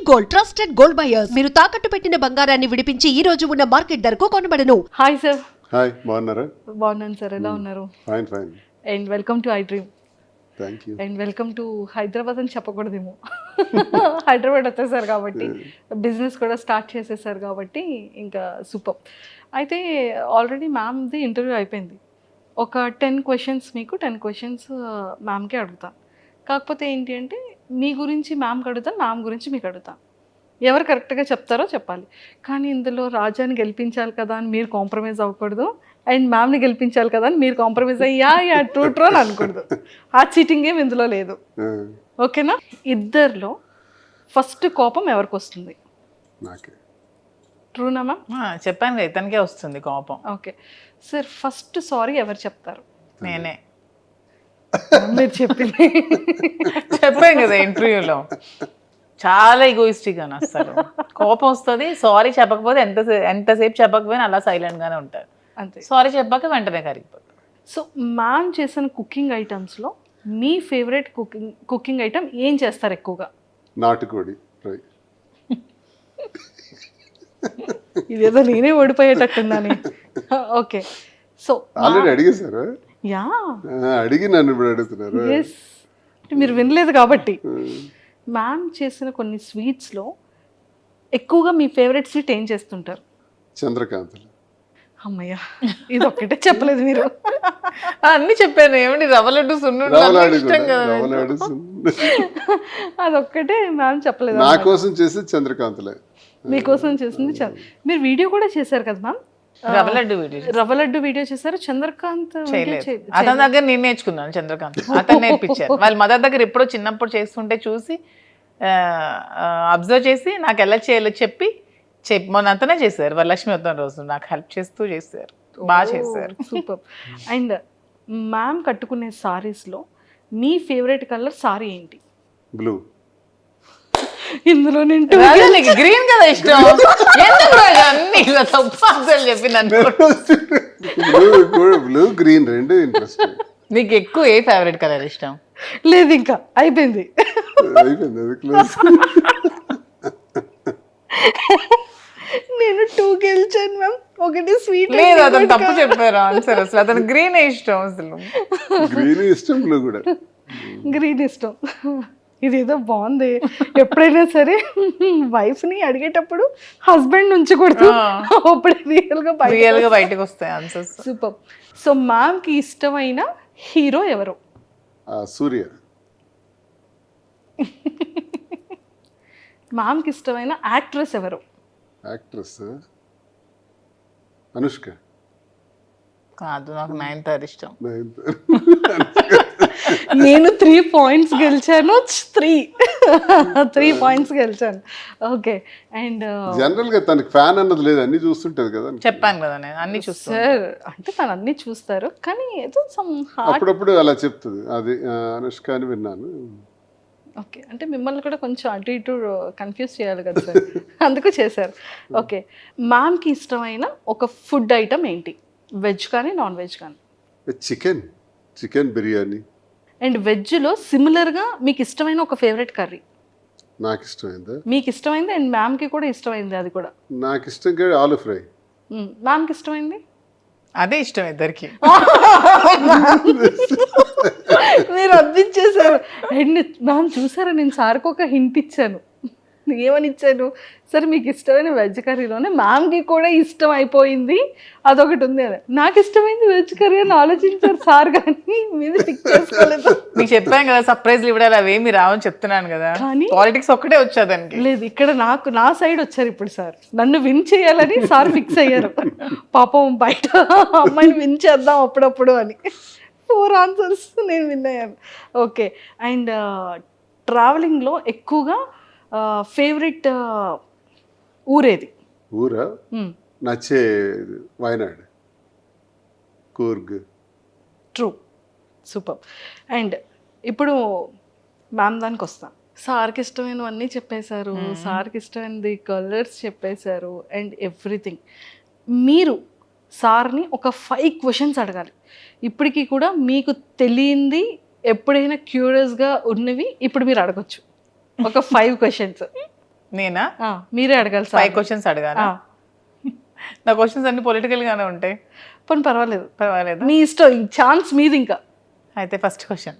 Gold trusted gold buyers మీరు తాకట్టు పెట్టిన బంగారాన్ని విడిపించి ఈ రోజు ఉన్న మార్కెట్ ధరకు కొనబడను. Hi sir. హాయ్, బాగున్నారా? బాగున్నాను సార్, ఎలా ఉన్నారు? Fine fine. And welcome to I dream. Thank you. And welcome to Hyderabad అని చెప్పకూడదేమో, హైదరాబాద్ వచ్చేసారు కాబట్టి, బిజినెస్ కూడా స్టార్ట్ చేసేసారు కాబట్టి ఇంకా సూపర్. అయితే ఆల్రెడీ మ్యామ్ది ఇంటర్వ్యూ అయిపోయింది. ఒక 10 క్వశ్చన్స్ మీకు, 10 క్వశ్చన్స్ మ్యామ్కే అడుగుతాను. కాకపోతే ఏంటి అంటే మీ గురించి మ్యామ్కి అడుగుతాను, మ్యామ్ గురించి మీకు అడుగుతాను. ఎవరు కరెక్ట్గా చెప్తారో చెప్పాలి. కానీ ఇందులో రాజాని గెలిపించాలి కదా అని మీరు కాంప్రమైజ్ అవ్వకూడదు, అండ్ మ్యామ్ని గెలిపించాలి కదా అని మీరు కాంప్రమైజ్ అయ్యా ట్రూ అని అనకూడదు. ఆ చీటింగ్ ఏం ఇందులో లేదు, ఓకేనా? ఇద్దరిలో ఫస్ట్ కోపం ఎవరికి వస్తుంది? నాకే. ట్రూనా మ్యామ్? చెప్పాను కదా, ఇతనికే వస్తుంది కోపం. ఓకే సార్, ఫస్ట్ సారీ ఎవరు చెప్తారు? నేనే మీరు చెప్పింది చెప్పాను కదా ఇంటర్వ్యూలో, చాలా ఈగోయిస్టిక్ అని వస్తారు. కోపం వస్తుంది, సారీ చెప్పకపోతే ఎంతసేపు చెప్పకపోయినా అలా సైలెంట్గానే ఉంటారు. అంతే. సారీ చెప్పాక వెంటనే కరిగిపోతారు. సో మ్యామ్ చేసిన కుకింగ్ ఐటమ్స్లో మీ ఫేవరెట్ కుకింగ్ ఐటమ్ ఏం చేస్తారు ఎక్కువగా? నాటుకోడి ఫ్రై. ఇదేదో నేనే ఓడిపోయేటట్టుందని. ఓకే, సో ఆల్రెడీ అడిగేశారు. యా, అడిగి నన్ను ఇప్పుడు అడుగుతున్నారు. ఎస్, మీరు వినలేదు కాబట్టి. మ్యామ్ చేసిన కొన్ని స్వీట్స్లో ఎక్కువగా మీ ఫేవరెట్ స్వీట్ ఏం చేస్తుంటారు? చంద్రకాంతలు. అమ్మయ్య, ఇది ఒక్కటే చెప్పలేదు మీరు. అన్ని చెప్పాను. ఏమండి, రవ్వ లడ్డు, సున్నుండలు రవ్వలాడు ఇష్టం కదా. రవ్వలాడు. అదొక్కటే మ్యామ్ చెప్పలేదు. నా కోసం చేసి చంద్రకాంతలే. మీకోసం చేసింది మీరు వీడియో కూడా చేశారు కదా మ్యామ్? రవ్వ లడ్డు వీడియో, రవ్వ లడ్డు వీడియో చేశారు. చంద్రకాంత్ చేయలేదు. అతని దగ్గర నేను నేర్చుకున్నాను. చంద్రకాంత్ అతను నేర్పించారు. వాళ్ళ మదర్ దగ్గర ఎప్పుడో చిన్నప్పుడు చేస్తుంటే చూసి అబ్జర్వ్ చేసి నాకు ఎలా చేయాలో చెప్పి మొన్న అంతనే చేశారు. వరలక్ష్మి వద్దాం రోజు నాకు హెల్ప్ చేస్తూ చేశారు. బాగా చేశారు. సూపర్. అండ్ మ్యామ్ కట్టుకునే సారీస్లో మీ ఫేవరెట్ కలర్ సారీ ఏంటి? బ్లూ. ఇందులో నేను నీకు గ్రీన్ కదా ఇష్టం. ఎందుకు రాజా అన్ని ఇలా తప్పు ఆన్సర్లు చెప్పినాను. బ్లూ గ్రీన్ రెండు ఇంట్రెస్ట్. నీకు ఎక్కువ ఏ ఫేవరెట్ కలర్ ఇష్టం? లేదు, ఇంకా అయిపోయింది. అయిపోయింది, అది క్లోజ్. నేను 2 గెలిచాను మ్యామ్, ఒకటి స్వీట్. లేదు, అతను తప్పు చెప్పారు ఆన్సర్. అసలు అతను గ్రీన్ ఇష్టం. అసలు గ్రీన్ ఇష్టం, బ్లూ కూడా. గ్రీన్ ఇష్టం. ఇదేదో బాగుంది. ఎప్పుడైనా సరే వైఫ్ని అడిగేటప్పుడు హస్బెండ్ ఉంచకూడదు, అప్పుడు రియల్ గా బయటకు వస్తాయి ఆన్సర్స్. సూపర్. సో మ్యామ్కి ఇష్టమైన హీరో ఎవరు? సూర్య. మ్యామ్కి ఇష్టమైన యాక్ట్రెస్ ఎవరు? యాక్ట్రెస్ అనుష్క. కాదు, నాకు నయనతార ఇష్టం. నేను 3 పాయింట్స్ గెలిచాను. 3 పాయింట్స్ గెలిచాను. ఓకే. అండ్ జనరల్ గా తనకి ఫ్యాన్ అన్నది లేదు, అన్ని చూస్తుంటది కదా. చెప్పాను కదా, నేను అన్ని చూస్తాను సార్. అంటే తను అన్ని చూస్తారు, కానీ ఏదో సమ్ అప్పుడప్పుడు అలా చెప్తుంది. అది అనుష్క అని విన్నాను. ఓకే, అంటే మిమ్మల్ని కూడా కొంచెం అటు ఇటు కన్ఫ్యూజ్ చేయాలి కదా సార్, అందుకు చేశారు. ఓకే, మ్యామ్కి ఇష్టమైన ఒక ఫుడ్ ఐటమ్ ఏంటి? వెజ్ కానీ నాన్ వెజ్ కానీ? చికెన్ బిర్యానీ. అండ్ వెజ్లో సిమిలర్గా మీకు ఇష్టమైన ఒక ఫేవరెట్ కర్రీ? నాకు ఇష్టమైందా? మీకు ఇష్టమైంది అండ్ మ్యామ్కి కూడా ఇష్టమైంది అది కూడా? నాకు ఇష్టం ఆలు ఫ్రై. మ్యామ్కి ఇష్టమైంది? అదే ఇష్టం ఇద్దరికి. మీరు అందించేశారు. అండ్ మ్యామ్ చూసారా, నేను సార్కి ఒక హింట్ ఇచ్చాను. ఏమని ఇచ్చాను? సరే మీకు ఇష్టమైన వెజ్ కర్రీలోనే మ్యామ్కి కూడా ఇష్టం అయిపోయింది అదొకటి ఉంది అని. నాకు ఇష్టమైంది వెజ్ కర్రీ అని ఆలోచించారు సార్, కానీ మీద పిక్ చేసుకోలేదు. మీకు చెప్పాను కదా, సర్ప్రైజ్లు ఇవ్వడాలి అవేమి రావని చెప్తున్నాను కదా. కానీ పాలిటిక్స్ ఒక్కటే వచ్చేదానికి లేదు, ఇక్కడ నా సైడ్ వచ్చారు ఇప్పుడు సార్. నన్ను విన్ చేయాలని సార్ ఫిక్స్ అయ్యారు. పాపం బయట అమ్మాయిని విన్ చేద్దాం అప్పుడప్పుడు అని. 4 ఆన్సర్స్ నేను విన్ అయ్యాను. ఓకే. అండ్ ట్రావెలింగ్లో ఎక్కువగా ఫేవరెట్ ఊరేది? ఊరా నచ్చే Wayanad, Coorg. True, super. And ఇప్పుడు మ్యామ్ దానికి వస్తాం. సార్కి ఇష్టమైనవన్నీ చెప్పేశారు, సార్కి ఇష్టమైనది కలర్స్ చెప్పేశారు అండ్ ఎవ్రీథింగ్. మీరు సార్ని ఒక 5 క్వశ్చన్స్ అడగాలి. ఇప్పటికీ కూడా మీకు తెలియంది ఎప్పుడైనా క్యూరియస్గా ఉన్నవి ఇప్పుడు మీరు అడగచ్చు. ఒక 5 క్వశ్చన్స్. నేనా మీరే అడగాలి 5 సార్. క్వశ్చన్స్ అడగాలి. నా క్వశ్చన్స్ అన్ని పొలిటికల్ గానే ఉంటాయి. పోనీ పర్వాలేదు, పర్వాలేదు. మీ ఇష్టం, ఛాన్స్ మీది. ఇంకా అయితే ఫస్ట్ క్వశ్చన్,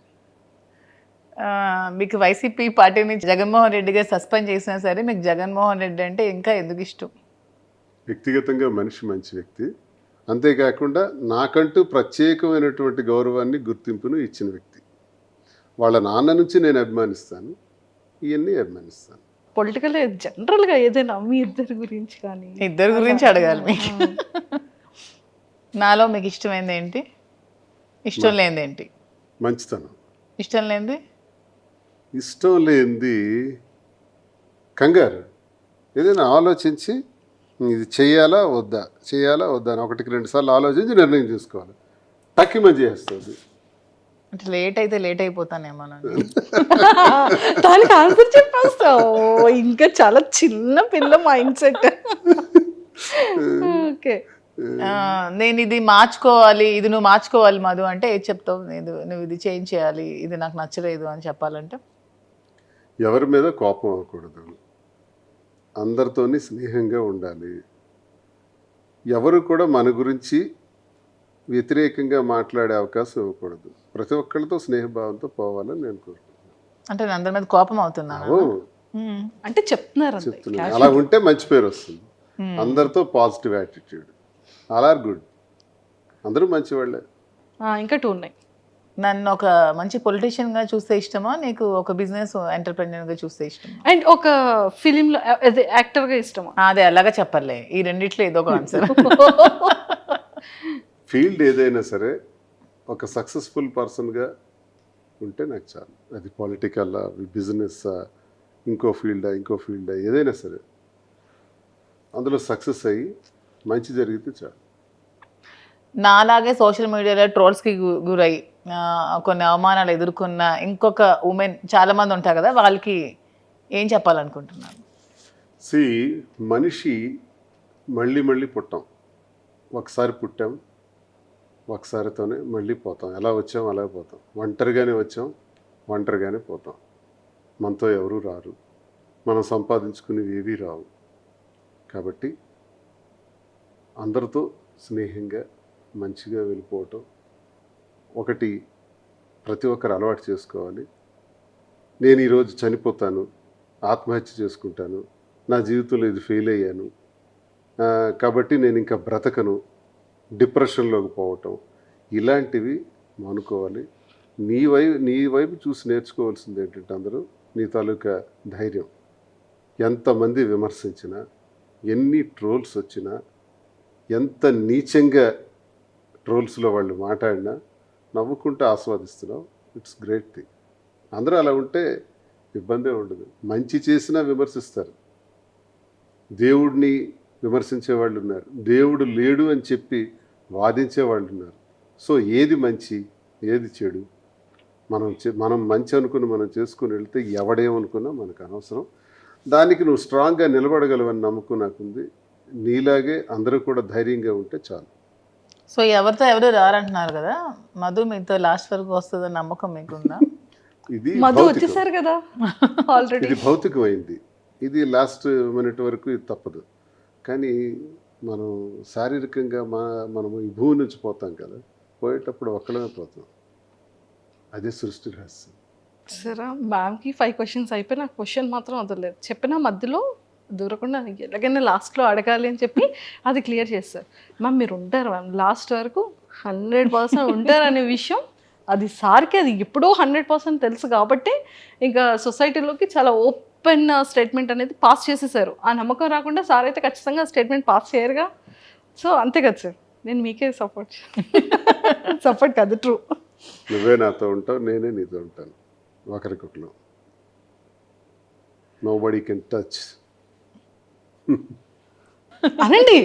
మీకు వైసీపీ పార్టీ నుంచి జగన్మోహన్ రెడ్డి గారు సస్పెండ్ చేసినా సరే మీకు జగన్మోహన్ రెడ్డి అంటే ఇంకా ఎందుకు ఇష్టం? వ్యక్తిగతంగా మనిషి మంచి వ్యక్తి, అంతేకాకుండా నాకంటూ ప్రత్యేకమైనటువంటి గౌరవాన్ని గుర్తింపును ఇచ్చిన వ్యక్తి. వాళ్ళ నాన్న నుంచి నేను అభిమానిస్తాను, ఇవన్నీ అభిమానిస్తాను. పొలిటికల్ జనరల్గా ఏదైనా మీ ఇద్దరి గురించి కానీ. ఇద్దరు గురించి అడగాలి మీకు. నాలో మీకు ఇష్టమైంది ఏంటి, ఇష్టం లేనిది ఏంటి? మంచితనం. ఇష్టం లేనిది? ఇష్టం లేనిది కంగారు. ఏదైనా ఆలోచించి ఇది చేయాలా వద్దా అని 1-2 సార్లు ఆలోచించి నిర్ణయం తీసుకోవాలి. టక్కిమని చేస్తుంది. అంటే లేట్ అయితే లేట్ అయిపోతానేమోనండి. దానికి ఆన్సర్ చెప్పేస్తావు. ఇంకా చాలా చిన్న పిల్ల మైండ్ సెట్. ఓకే, నేను ఇది మార్చుకోవాలి, ఇది నువ్వు మార్చుకోవాలి మధు అంటే ఏది చెప్తావు? నువ్వు ఇది చేంజ్ చేయాలి, ఇది నాకు నచ్చలేదు అని చెప్పాలంటే? ఎవరి మీద కోపం అవ్వకూడదు, అందరితోని స్నేహంగా ఉండాలి, ఎవరు కూడా మన గురించి వ్యతిరేకంగా మాట్లాడే అవకాశం ఇవ్వకూడదు, ప్రతి ఒక్కరితో స్నేహభావంతో పోవాలని నేను కోరుకుంటున్నాను. అంటే నేను అందరి మీద కోపం అవుతున్నాను అంటే చెప్తున్నారు. అలా ఉంటే మంచి పేరు వస్తుంది. అందరితో పాజిటివ్ యాటిట్యూడ్, అలా గుడ్, అందరూ మంచివాళ్ళే. ఇంకా 2 ఉన్నాయి. నన్ను ఒక మంచి పొలిటీషియన్ గా చూస్తే ఇష్టమా, నీకు ఒక బిజినెస్ ఎంటర్ప్రెన్యూర్ గా చూస్తే ఇష్టమా, అండ్ ఒక ఫిలింలో యాక్టర్ గా ఇష్టమా? అదే అలాగా చెప్పలే, ఈ రెండిట్లో ఏదో ఒక ఆన్సర్. ఫీల్డ్ ఏదైనా సరే ఒక సక్సెస్ఫుల్ పర్సన్గా ఉంటే నాకు చాలు. అది పొలిటికల్లా, బిజినెస్, ఇంకో ఫీల్డా ఏదైనా సరే అందులో సక్సెస్ అయ్యి మంచి జరిగితే చాలు. నాలాగే సోషల్ మీడియాలో ట్రోల్స్కి గురై కొన్ని అవమానాలు ఎదుర్కొన్న ఇంకొక ఉమెన్ చాలా మంది ఉంటారు కదా, వాళ్ళకి ఏం చెప్పాలనుకుంటున్నాను? మనిషి మళ్ళీ పుట్టాం. ఒకసారి పుట్టాం, ఒకసారితోనే మళ్ళీ పోతాం. ఎలా వచ్చాం అలాగే పోతాం. ఒంటరిగానే వచ్చాం, ఒంటరిగానే పోతాం. మనతో ఎవరూ రారు, మనం సంపాదించుకునేవి ఏవీ రావు. కాబట్టి అందరితో స్నేహంగా మంచిగా వెళ్ళిపోవటం ఒకటి ప్రతి ఒక్కరు అలవాటు చేసుకోవాలి. నేను ఈరోజు చనిపోతాను, ఆత్మహత్య చేసుకుంటాను, నా జీవితంలో ఇది ఫెయిల్ అయ్యాను కాబట్టి నేను ఇంకా బ్రతకను, డిప్రెషన్లోకి పోవటం, ఇలాంటివి మానుకోవాలి. నీ వైపు చూసి నేర్చుకోవాల్సింది ఏంటంటే అందరూ నీ తాలూకా ధైర్యం. ఎంతమంది విమర్శించినా, ఎన్ని ట్రోల్స్ వచ్చినా, ఎంత నీచంగా ట్రోల్స్లో వాళ్ళు మాట్లాడినా నవ్వుకుంటూ ఆస్వాదిస్తున్నావు. It's great thing. అందరూ అలా ఉంటే ఇబ్బందే ఉండదు. మంచి చేసినా విమర్శిస్తారు. దేవుడిని విమర్శించే వాళ్ళు ఉన్నారు, దేవుడు లేడు అని చెప్పి వాదించే వాళ్ళు ఉన్నారు. సో ఏది మంచి ఏది చెడు మనం మంచి అనుకుని మనం చేసుకుని వెళ్తే ఎవడేమనుకున్నా మనకు అనవసరం. దానికి నువ్వు స్ట్రాంగ్గా నిలబడగలవని నమ్మకం నాకుంది. నీలాగే అందరూ కూడా ధైర్యంగా ఉంటే చాలు. సో ఎవరితో ఎవరు రారంటున్నారు కదా, మధు మీతో లాస్ట్ వరకు వస్తుందని నమ్మకం మీకుందా? ఇది మధు వచ్చేసారు కదా ఆల్రెడీ. ఇది భౌతికమైంది. ఇది లాస్ట్ మినిట్ వరకు ఇది తప్పదు. కానీ మనం శారీరకంగా మనము ఈ భూమి నుంచి పోతాం కదా, పోయేటప్పుడు ఒక్కడమే పోతాం. అదే సృష్టి రహస్యం. సరే, మ్యామ్కి 5 క్వశ్చన్స్ అయిపోయి నాకు క్వశ్చన్ మాత్రం వదలలేదు. చెప్పిన మధ్యలో దూరకుండా ఎలాగైనా లాస్ట్లో అడగాలి అని చెప్పి అది క్లియర్ చేస్తారు. మ్యామ్ మీరు ఉంటారు మ్యామ్ లాస్ట్ వరకు 100% ఉంటారు అనే విషయం అది సార్కి అది ఎప్పుడో 100% తెలుసు కాబట్టి ఇంకా సొసైటీలోకి చాలా ఓపెన్ స్టేట్మెంట్ అనేది పాస్ చేసేసారు. ఆ నమ్మకం రాకుండా సార్ అయితే ఖచ్చితంగా స్టేట్మెంట్ పాస్ చేయరుగా. సో అంతే కదా సార్, నేను మీకే సపోర్ట్ కాదు, ట్రూ. నువ్వే నాతో ఉంటావు, నేనే నీతో ఉంటాను. ఒకరికొకరు. Nobody can touch. అనండి.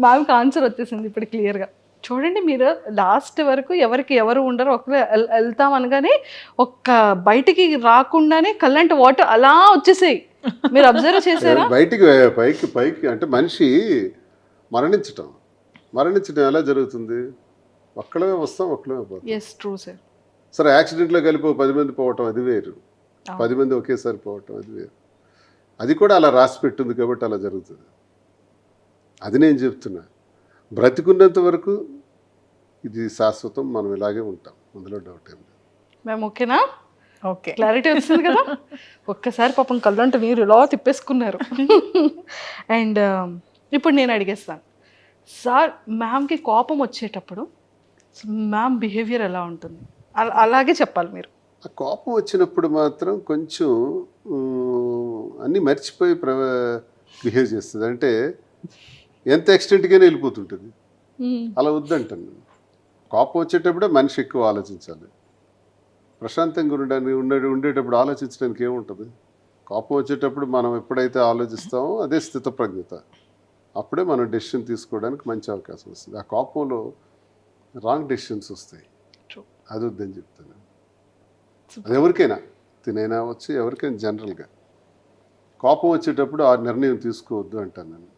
మ్యామ్కి ఆన్సర్ వచ్చేసింది ఇప్పుడు క్లియర్గా. చూడండి, మీరు లాస్ట్ వరకు ఎవరు ఉండరు, ఒకరు వెళ్తాం అనగానే ఒక్క బయటికి రాకుండానే కల్లంటి వాటర్ అలా వచ్చేసాయి. మీరు అబ్జర్వ్ చేశారా? పైకి అంటే మనిషి మరణించటం ఎలా జరుగుతుంది? ఒక్కడమే వస్తాం, ఒక్కడమే పోతాం. Yes, true sir. సరే, యాక్సిడెంట్లో కలిపి 10 మంది పోవటం అది వేరు. 10 మంది ఒకేసారి పోవటం అది వేరు. అది కూడా అలా రాసి పెట్టింది కాబట్టి అలా జరుగుతుంది. అది నేను చెప్తున్నా. బ్రతికున్నంత వరకు ఇది శాశ్వతం, మనం ఇలాగే ఉంటాం, అందులో డౌట్ ఏం లేదు. మేము ఓకేనా? ఓకే. క్లారిటీ వచ్చింది కదా. ఒక్కసారి పాపం కళ్ళంటే మీరు ఇలా తిప్పేసుకున్నారు. అండ్ ఇప్పుడు నేను అడిగేస్తాను సార్, మ్యామ్కి కోపం వచ్చేటప్పుడు మ్యామ్ బిహేవియర్ ఎలా ఉంటుంది? అలాగే చెప్పాలి మీరు. ఆ కోపం వచ్చినప్పుడు మాత్రం కొంచెం అన్నీ మర్చిపోయి బిహేవ్ చేస్తుంది. అంటే ఎంత ఎక్స్టెంట్గానే వెళ్ళిపోతుంటుంది. అలా వద్దంటాను నేను. కోపం వచ్చేటప్పుడే మనిషి ఎక్కువ ఆలోచించాలి. ప్రశాంతంగా ఉండేటప్పుడు ఆలోచించడానికి ఏముంటుంది? కోపం వచ్చేటప్పుడు మనం ఎప్పుడైతే ఆలోచిస్తామో అదే స్థితప్రజ్ఞత. అప్పుడే మనం డెసిషన్ తీసుకోవడానికి మంచి అవకాశం వస్తుంది. ఆ కోపంలో రాంగ్ డెసిషన్స్ వస్తాయి. అది వద్దని చెప్తాను. అది ఎవరికైనా, తినైనా వచ్చి ఎవరికైనా జనరల్గా కోపం వచ్చేటప్పుడు ఆ నిర్ణయం తీసుకోవద్దు అంటాను నేను.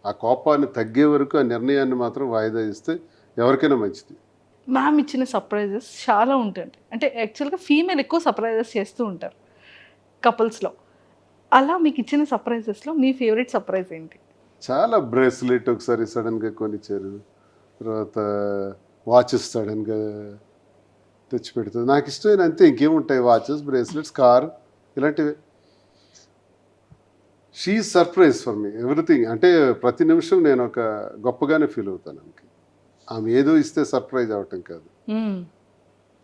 ఆ కోపాన్ని తగ్గే వరకు ఆ నిర్ణయాన్ని మాత్రం వాయిదా ఇస్తే ఎవరికైనా మంచిది. మ్యామ్ ఇచ్చిన సర్ప్రైజెస్ చాలా ఉంటాయి. అంటే యాక్చువల్గా ఫీమేల్ ఎక్కువ సర్ప్రైజెస్ చేస్తూ ఉంటారు కపుల్స్లో. అలా మీకు ఇచ్చిన సర్ప్రైజెస్లో మీ ఫేవరెట్ సర్ప్రైజ్ ఏంటి? చాలా బ్రేస్లెట్ ఒకసారి సడన్గా కొనిచ్చారు, తర్వాత వాచెస్ సడన్గా తెచ్చి పెడుతుంది. నాకు ఇష్టమైన అంతే, ఇంకేముంటాయి? వాచెస్, బ్రేస్లెట్స్, కార్, ఇలాంటివి. She surprise for me everything. అంటే ప్రతి నిమిషం నేను ఒక గొప్పగానే ఫీల్ అవుతాను. ఆమె ఏదో ఇస్తే సర్ప్రైజ్ అవటం కాదు,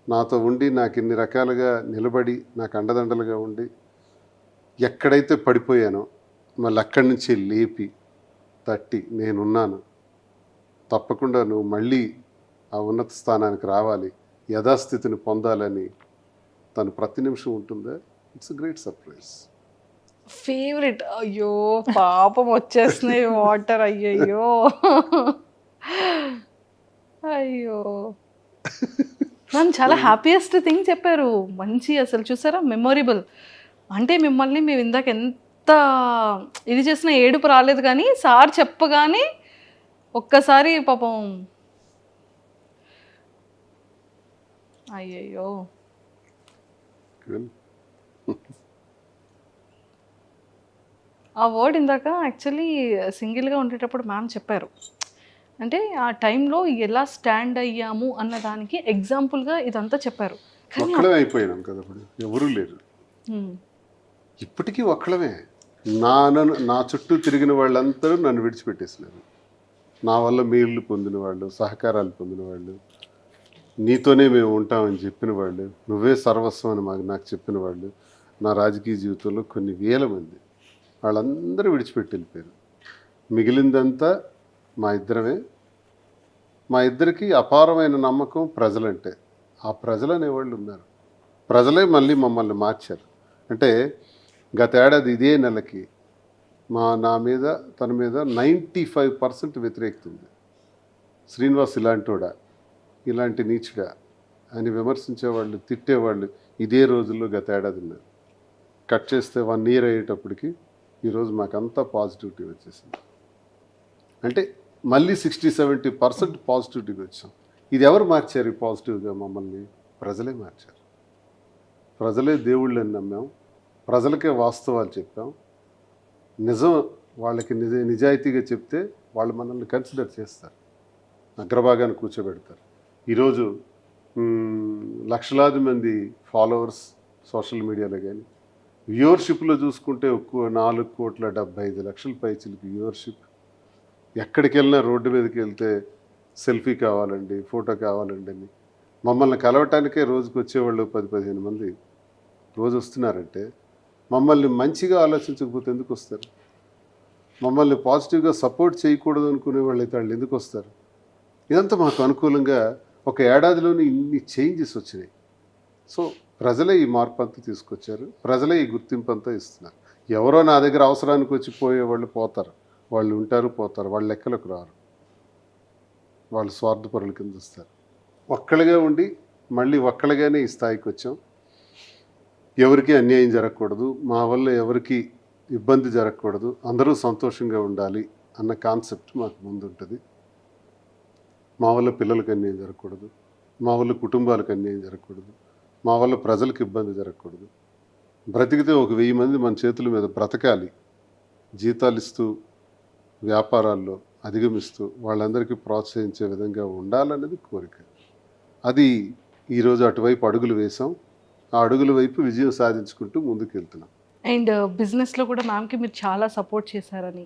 నాతో ఉండి నాకు ఇన్ని రకాలుగా నిలబడి నాకు అండదండలుగా ఉండి ఎక్కడైతే పడిపోయానో మళ్ళీ అక్కడి నుంచి లేపి తట్టి నేనున్నాను, తప్పకుండా నువ్వు మళ్ళీ ఆ ఉన్నత స్థానానికి రావాలి, యథాస్థితిని పొందాలని తను ప్రతి నిమిషం ఉంటుందా. It's great surprise. ఫేవరెట్? అయ్యో పాపం వచ్చేస్తున్నాయి వాటర్. అయ్యయ్యో అయ్యో మ్యామ్ చాలా హ్యాపీయెస్ట్ థింగ్ చెప్పారు. మంచి అసలు చూసారా, మెమొరబుల్. అంటే మిమ్మల్ని మేము ఇందాక ఎంత ఇది చేసిన ఏడుపు రాలేదు, కానీ సార్ చెప్పగానే ఒక్కసారి పాపం అయ్యయ్యో. ఆ వర్డ్ ఇందాక యాక్చువల్లీ సింగిల్గా ఉండేటప్పుడు మ్యామ్ చెప్పారు. అంటే ఆ టైంలో ఎలా స్టాండ్ అయ్యాము అన్న దానికి ఎగ్జాంపుల్గా ఇదంతా చెప్పారు. ఒక్కడే అయిపోయినాం కదా, ఇప్పుడు ఎవరూ లేరు. ఇప్పటికీ ఒక్కడమే. నా చుట్టూ తిరిగిన వాళ్ళందరూ నన్ను విడిచిపెట్టేసినారు. నా వల్ల మేళ్ళు పొందిన వాళ్ళు, సహకారాలు పొందిన వాళ్ళు, నీతోనే మేము ఉంటామని చెప్పిన వాళ్ళు, నువ్వే సర్వస్వం అని నాకు చెప్పిన వాళ్ళు, నా రాజకీయ జీవితంలో కొన్ని వేల మంది, వాళ్ళందరూ విడిచిపెట్టి వెళ్ళిపోయారు. మిగిలిందంతా మా ఇద్దరమే. మా ఇద్దరికి అపారమైన నమ్మకం ప్రజలంటే. ఆ ప్రజలు అనేవాళ్ళు ఉన్నారు. ప్రజలే మళ్ళీ మమ్మల్ని మార్చారు. అంటే గత ఏడాది ఇదే నెలకి నా మీద తన మీద 95% వ్యతిరేకత ఉంది. శ్రీనివాస్ ఇలాంటోడా, ఇలాంటి నీచుడా అని విమర్శించేవాళ్ళు, తిట్టేవాళ్ళు ఇదే రోజుల్లో గత ఏడాది ఉన్నారు. కట్ చేస్తే 1 year అయ్యేటప్పటికి ఈరోజు మాకంతా పాజిటివిటీ వచ్చేసింది. అంటే మళ్ళీ 60-70% పాజిటివిటీకి వచ్చాం. ఇది ఎవరు మార్చారు ఈ పాజిటివ్గా? మమ్మల్ని ప్రజలే మార్చారు. ప్రజలే దేవుళ్ళని నమ్మాం, ప్రజలకే వాస్తవాలు చెప్పాం. నిజం వాళ్ళకి నిజాయితీగా చెప్తే వాళ్ళు మనల్ని కన్సిడర్ చేస్తారు, అగ్రభాగాన్ని కూర్చోబెడతారు. ఈరోజు లక్షలాది మంది ఫాలోవర్స్ సోషల్ మీడియాలో కానీ, వ్యూవర్షిప్లో చూసుకుంటే 4,75,00,000 పైచిలకి వ్యూవర్షిప్. ఎక్కడికి వెళ్ళినా రోడ్డు మీదకి వెళ్తే సెల్ఫీ కావాలండి, ఫోటో కావాలండి అని మమ్మల్ని కలవటానికే రోజుకి వచ్చేవాళ్ళు 10-15 మంది రోజు వస్తున్నారంటే, మమ్మల్ని మంచిగా ఆలోచించకపోతే ఎందుకు వస్తారు? మమ్మల్ని పాజిటివ్గా సపోర్ట్ చేయకూడదు అనుకునే వాళ్ళు అయితే వాళ్ళు ఎందుకు వస్తారు? ఇదంతా మాకు అనుకూలంగా ఒక ఏడాదిలోనే ఇన్ని చేంజెస్ వచ్చినాయి. సో ప్రజలే ఈ మార్పు అంతా తీసుకొచ్చారు, ప్రజలే ఈ గుర్తింపు అంతా ఇస్తున్నారు. ఎవరో నా దగ్గర అవసరానికి వచ్చి పోయేవాళ్ళు పోతారు, వాళ్ళు ఉంటారు పోతారు, వాళ్ళ లెక్కలకు రారు, వాళ్ళు స్వార్థపరుల కింద వస్తారు. ఒక్కళ్ళగా ఉండి మళ్ళీ ఒక్కళ్ళగానే ఈ స్థాయికి వచ్చాం. ఎవరికి అన్యాయం జరగకూడదు, మా వల్ల ఎవరికి ఇబ్బంది జరగకూడదు, అందరూ సంతోషంగా ఉండాలి అన్న కాన్సెప్ట్ మాకు ముందు ఉంటుంది. మా వల్ల పిల్లలకు అన్యాయం జరగకూడదు, మా వల్ల కుటుంబాలకు అన్యాయం జరగకూడదు, మా వల్ల ప్రజలకు ఇబ్బంది జరగకూడదు. బ్రతికితే ఒక 1000 మంది మన చేతుల మీద బ్రతకాలి, జీతాలు ఇస్తూ వ్యాపారాల్లో అధిగమిస్తూ వాళ్ళందరికీ ప్రోత్సహించే విధంగా ఉండాలనేది కోరిక. అది ఈరోజు అటువైపు అడుగులు వేసాం. ఆ అడుగుల వైపు విజయం సాధించుకుంటూ ముందుకు వెళ్తున్నాం. అండ్ బిజినెస్లో కూడా మ్యామ్కి మీరు చాలా సపోర్ట్ చేశారని,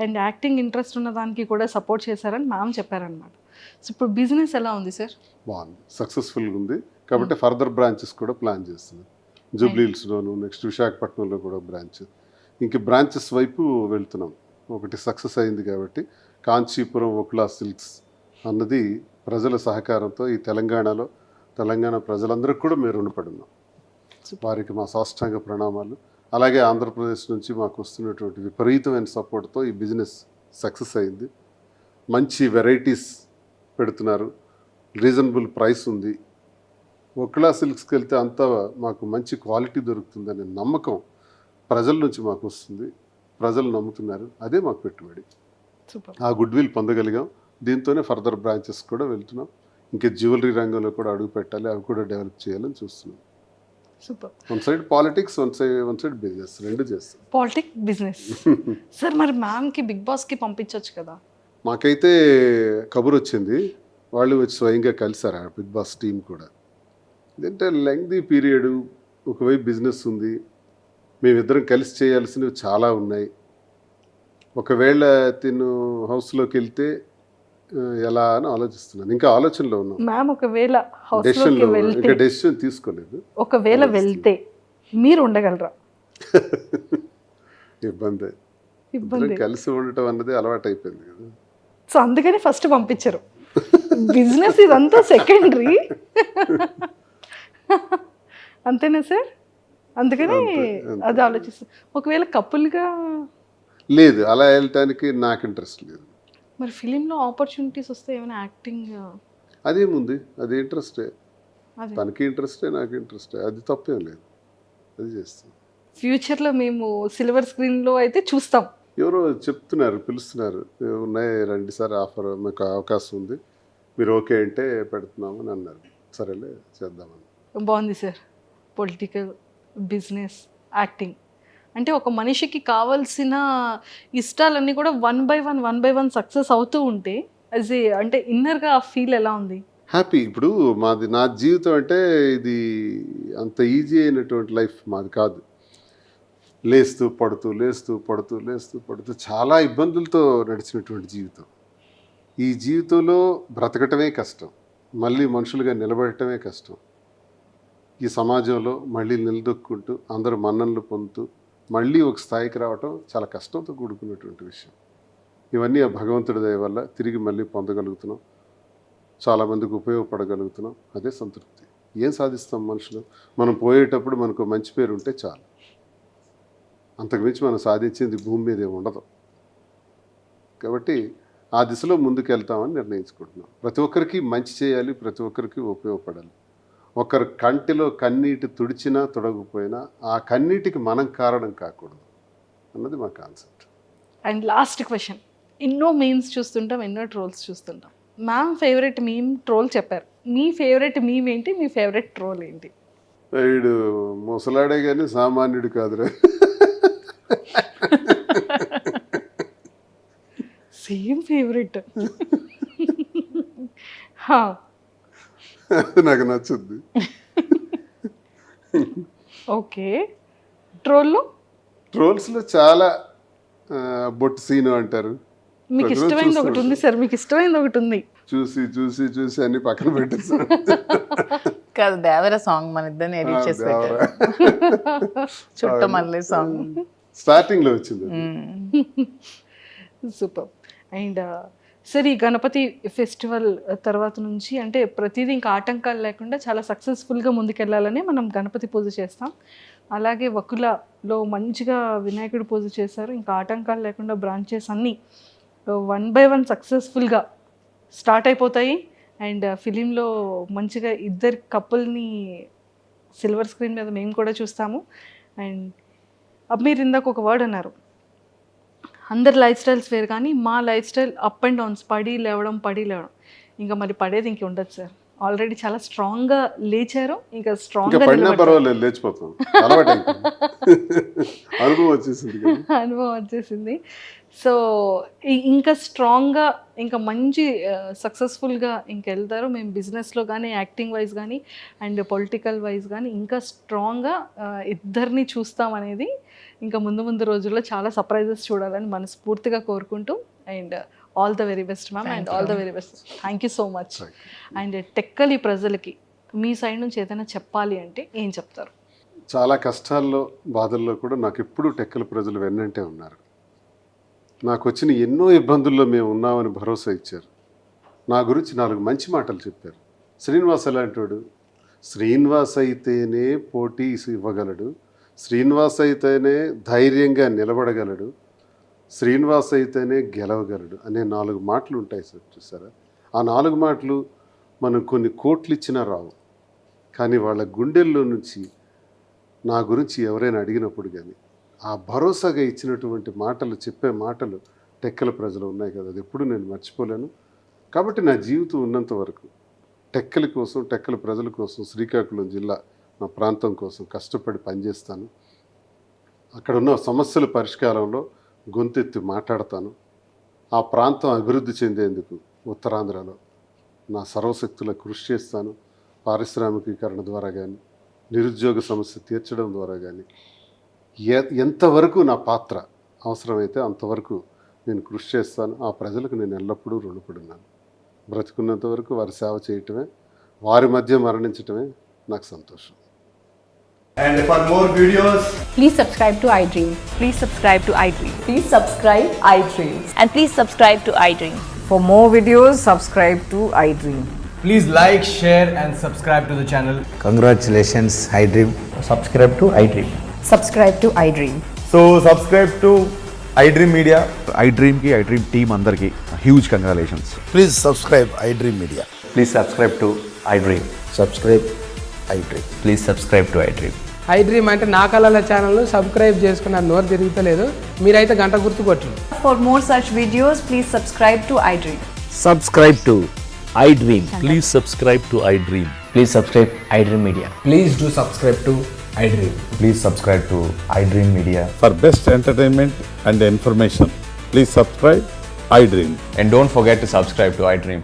అండ్ యాక్టింగ్ ఇంట్రెస్ట్ ఉన్న దానికి కూడా సపోర్ట్ చేశారని మ్యామ్ చెప్పారనమాట. సో ఇప్పుడు బిజినెస్ ఎలా ఉంది సార్? బాగుంది, సక్సెస్ఫుల్గా ఉంది. కాబట్టి ఫర్దర్ బ్రాంచెస్ కూడా ప్లాన్ చేస్తున్నాం. జూబ్లీ హిల్స్లోను, నెక్స్ట్ విశాఖపట్నంలో కూడా బ్రాంచ్, ఇంక బ్రాంచెస్ వైపు వెళ్తున్నాం. ఒకటి సక్సెస్ అయింది కాబట్టి కాంచీపురం ఒక్లా సిల్క్స్ అన్నది ప్రజల సహకారంతో ఈ తెలంగాణ ప్రజలందరికీ కూడా మేము రుణపడి ఉన్నాం. వారికి మా సాష్టాంగ ప్రణామాలు. అలాగే ఆంధ్రప్రదేశ్ నుంచి మాకు వస్తున్నటువంటి విపరీతమైన సపోర్ట్తో ఈ బిజినెస్ సక్సెస్ అయింది. మంచి వెరైటీస్ పెడుతున్నారు, రీజనబుల్ ప్రైస్ ఉంది. ఒక్లా సిల్క్స్కి వెళ్తే అంతా మాకు మంచి క్వాలిటీ దొరుకుతుందనే నమ్మకం ప్రజల నుంచి మాకు వస్తుంది. ప్రజలు నమ్ముతున్నారు, అదే మాకు పెట్టుబడి. సూపర్. ఆ గుడ్ విల్ పొందగలిగాం. దీంతోనే ఫర్దర్ బ్రాంచెస్ కూడా వెళ్తున్నాం. ఇంకా జ్యువెలరీ రంగంలో కూడా అడుగు పెట్టాలి, అవి కూడా డెవలప్ చేయాలని చూస్తున్నాం. Super. One side politics, one side business, రెండు చేస్తాం. Politic business. సార్ మరి మ్యామ్కి బిగ్ బాస్కి పంపించవచ్చు కదా? మాకైతే కబురు వచ్చింది, వాళ్ళు వచ్చి స్వయంగా కలిసారు ఆ బిగ్ బాస్ టీం కూడా. ఇదంటే లెంగ్దీ పీరియడ్, ఒకవైపు బిజినెస్ ఉంది, మేమిద్దరం కలిసి చేయాల్సినవి చాలా ఉన్నాయి. ఒకవేళ తిను హౌస్లోకి వెళ్తే ఎలా అని ఆలోచిస్తున్నాను. ఇంకా ఆలోచనలో ఉన్నాం. మ్యామ్ ఒకవేళ హౌస్లోకి వెళ్తే, ఇంకా డెసిషన్ తీసుకోలేదు. ఒకవేళ వెళ్తే మీరు ఉండగలరా? ఇబ్బంది. ఇబ్బంది. కలిసి ఉండటం అన్నది అలవాటు అయిపోయింది కదా. సో అందుకని ఫస్ట్ పంపించరు. బిజినెస్ ఇదంతా సెకండరీ. అంతేనా సార్? అందుకని అది ఆలోచిస్తాను. ఒకవేళ కపుల్గా లేదు, అలా వెళ్ళటానికి నాకు ఇంట్రెస్ట్ లేదు. మరి ఫిలింలో ఆపర్చునిటీస్ వస్తే ఏమైనా యాక్టింగ్ అదేముంది, అది ఇంట్రెస్టే. అదే తనకి ఇంట్రెస్టే, నాకు ఇంట్రెస్టే, అది తప్పేం లేదు, అది చేస్తాం. ఫ్యూచర్లో మేము సిల్వర్ స్క్రీన్లో అయితే చూస్తాం. ఎవరో చెప్తున్నారు, పిలుస్తున్నారు, ఉన్నాయి రండి సార్, ఆఫర్ మీకు అవకాశం ఉంది, మీరు ఓకే అంటే పెడుతున్నామని అన్నారు. సరేలే చేద్దామని. బాగుంది సార్. పొలిటికల్, బిజినెస్, యాక్టింగ్ అంటే ఒక మనిషికి కావాల్సిన ఇష్టాలన్నీ కూడా వన్ బై వన్ సక్సెస్ అవుతూ ఉంటే యాజ్ ఏ అంటే ఇన్నర్గా ఆ ఫీల్ ఎలా ఉంది? హ్యాపీ. ఇప్పుడు నా జీవితం అంటే ఇది అంత ఈజీ అయినటువంటి లైఫ్ మాది కాదు. లేస్తూ పడుతూ చాలా ఇబ్బందులతో నడిచినటువంటి జీవితం. ఈ జీవితంలో బ్రతకటమే కష్టం, మళ్ళీ మనుషులుగా నిలబడటమే కష్టం. ఈ సమాజంలో మళ్ళీ నిలదొక్కుంటూ అందరూ మన్ననలు పొందుతూ మళ్ళీ ఒక స్థాయికి రావటం చాలా కష్టంతో కూడుకున్నటువంటి విషయం. ఇవన్నీ ఆ భగవంతుడి దయ వల్ల తిరిగి మళ్ళీ పొందగలుగుతున్నాం, చాలామందికి ఉపయోగపడగలుగుతున్నాం, అదే సంతృప్తి. ఏం సాధిస్తాం మనుషులు? మనం పోయేటప్పుడు మనకు మంచి పేరు ఉంటే చాలు, అంతకుమించి మనం సాధించేది భూమి మీద ఏమి ఉండదు. కాబట్టి ఆ దిశలో ముందుకు వెళ్తామని నిర్ణయించుకుంటున్నాం. ప్రతి ఒక్కరికి మంచి చేయాలి, ప్రతి ఒక్కరికి ఉపయోగపడాలి. ఒకరి కంటిలో కన్నీటి తుడిచినా తుడగపోయినా ఆ కన్నీటికి మనం కారణం కాకూడదు అన్నది మా కాన్సెప్ట్. అండ్ లాస్ట్ క్వశ్చన్, ఎన్నో మీమ్స్ చూస్తుంటాం, ఎన్నో ట్రోల్స్ చూస్తుంటాం. మ్యామ్ ఫేవరెట్ మీమ్ ట్రోల్ చెప్పారు, మీ ఫేవరెట్ మీమ్ ఏంటి, మీ ఫేవరెట్ ట్రోల్ ఏంటి? వీడు ముసలాడే కానీ సామాన్యుడు కాదురా. Same favourite. నాకు నచ్చుద్ది. ఓకే. ట్రోల్స్లో చాలా బొట్టు సీను అంటారు. మీకు ఇష్టమైనది ఒకటి ఉంది సార్, మీకు ఇష్టమైనది ఒకటి ఉంది. చూసి అన్ని పక్కన పెట్టేసారు. కాదు, దేవర సాంగ్ మన ఇద్దరిని ఎడిట్ చేసి పెట్టారు. చుట్ట మళ్ళీ సాంగ్ స్టార్టింగ్లో వచ్చింది. సూపర్. అండ్ సార్ ఈ గణపతి ఫెస్టివల్ తర్వాత నుంచి అంటే ప్రతిదీ ఇంకా ఆటంకాలు లేకుండా చాలా సక్సెస్ఫుల్గా ముందుకెళ్ళాలని మనం గణపతి పూజ చేస్తాం. అలాగే వకులలో మంచిగా వినాయకుడు పూజ చేశారు. ఇంకా ఆటంకాలు లేకుండా బ్రాంచెస్ అన్నీ వన్ బై వన్ సక్సెస్ఫుల్గా స్టార్ట్ అయిపోతాయి. అండ్ ఫిలింలో మంచిగా ఇద్దరు కపుల్ని సిల్వర్ స్క్రీన్ మీద మేము కూడా చూస్తాము. అండ్ మీరు ఇందాక ఒక వర్డ్ అన్నారు, అందరి లైఫ్ స్టైల్స్ వేరు కానీ మా life style up and downs, పడి లేవడం. ఇంకా మరి పడేది ఇంక ఉండదు సార్. ఆల్రెడీ చాలా స్ట్రాంగ్గా లేచారు, ఇంకా ఇంకా స్ట్రాంగ్గా పడినా పర్వాలేదు, లేచిపోతాం. అలవాటు అయిపోయింది. అనుభవం వచ్చేసింది కదా. అనుభవం వచ్చేసింది. సో ఇంకా స్ట్రాంగ్గా, ఇంకా మంచి సక్సెస్ఫుల్గా ఇంకెళ్తారు. మేము బిజినెస్లో కానీ, యాక్టింగ్ వైజ్ కానీ, అండ్ పొలిటికల్ వైజ్ కానీ ఇంకా స్ట్రాంగ్గా ఇద్దరిని చూస్తామనేది ఇంకా ముందు ముందు రోజుల్లో చాలా సర్ప్రైజెస్ చూడాలని మనస్ఫూర్తిగా కోరుకుంటూ, and all the very best ma'am, and all the very best. Thank you so much. And Tekkali ప్రజలకి మీ సైడ్ నుంచి ఏదైనా చెప్పాలి అంటే ఏం చెప్తారు? చాలా కష్టాల్లో బాధల్లో కూడా నాకు ఎప్పుడూ టెక్కల ప్రజలు వెన్నంటే ఉన్నారు. నాకు వచ్చిన ఎన్నో ఇబ్బందుల్లో మేము ఉన్నామని భరోసా ఇచ్చారు. నా గురించి 4 మంచి మాటలు చెప్పారు. శ్రీనివాస్ ఎలాంటివాడు? శ్రీనివాస్ అయితేనే పోటీ ఇవ్వగలడు, శ్రీనివాస్ అయితేనే ధైర్యంగా నిలబడగలడు, శ్రీనివాస్ అయితేనే గెలవగలడు అనే 4 మాటలు ఉంటాయి సార్. చూసారా, ఆ 4 మాటలు మనం కొన్ని కోట్లు ఇచ్చినా రావు. కానీ వాళ్ళ గుండెల్లో నుంచి నా గురించి ఎవరైనా అడిగినప్పుడు కానీ ఆ భరోసాగా ఇచ్చినటువంటి మాటలు, చెప్పే మాటలు టెక్కల ప్రజలు ఉన్నాయి కదా, అది ఎప్పుడు నేను మర్చిపోలేను. కాబట్టి నా జీవితం ఉన్నంత వరకు టెక్కల కోసం, టెక్కల ప్రజల కోసం, శ్రీకాకుళం జిల్లా నా ప్రాంతం కోసం కష్టపడి పనిచేస్తాను. అక్కడ ఉన్న సమస్యల పరిష్కారంలో గొంతెత్తి మాట్లాడతాను. ఆ ప్రాంతం అభివృద్ధి చెందేందుకు ఉత్తరాంధ్రలో నా సర్వశక్తుల కృషి చేస్తాను. పారిశ్రామికీకరణ ద్వారా కానీ, నిరుద్యోగ సమస్య తీర్చడం ద్వారా కానీ ఎంతవరకు నా పాత్ర అవసరమైతే అంతవరకు నేను కృషి చేస్తాను. ఆ ప్రజలకు నేను ఎల్లప్పుడూ రుణపడున్నాను. బ్రతికున్నంత వరకు వారి సేవ చేయటమే, వారి మధ్య మరణించటమే నాకు సంతోషం. And for more videos, Please subscribe to iDream. Please subscribe to iDream. Please subscribe iDream. And please subscribe to iDream. For more videos, subscribe to iDream. please like, share and subscribe to the channel. Congratulations, iDream. Subscribe to iDream. Subscribe to iDream. So subscribe to iDream Media. iDream team అందరికి huge congratulations. Please subscribe iDream Media. Please subscribe to iDream. Subscribe iDream. Please subscribe to iDream. iDream అంటే నా కళల ఛానల్ను subscribe చేసుకున్న నోరు తిరుగుతలేదు, మీరైతే గంట గుర్తు కొట్టండి. For more such videos, please subscribe to iDream. Subscribe to iDream. Please subscribe to iDream. Please subscribe iDream Media. Please do subscribe to iDream. Please subscribe to iDream Media. For best entertainment and information, please subscribe iDream. And don't forget to subscribe to iDream.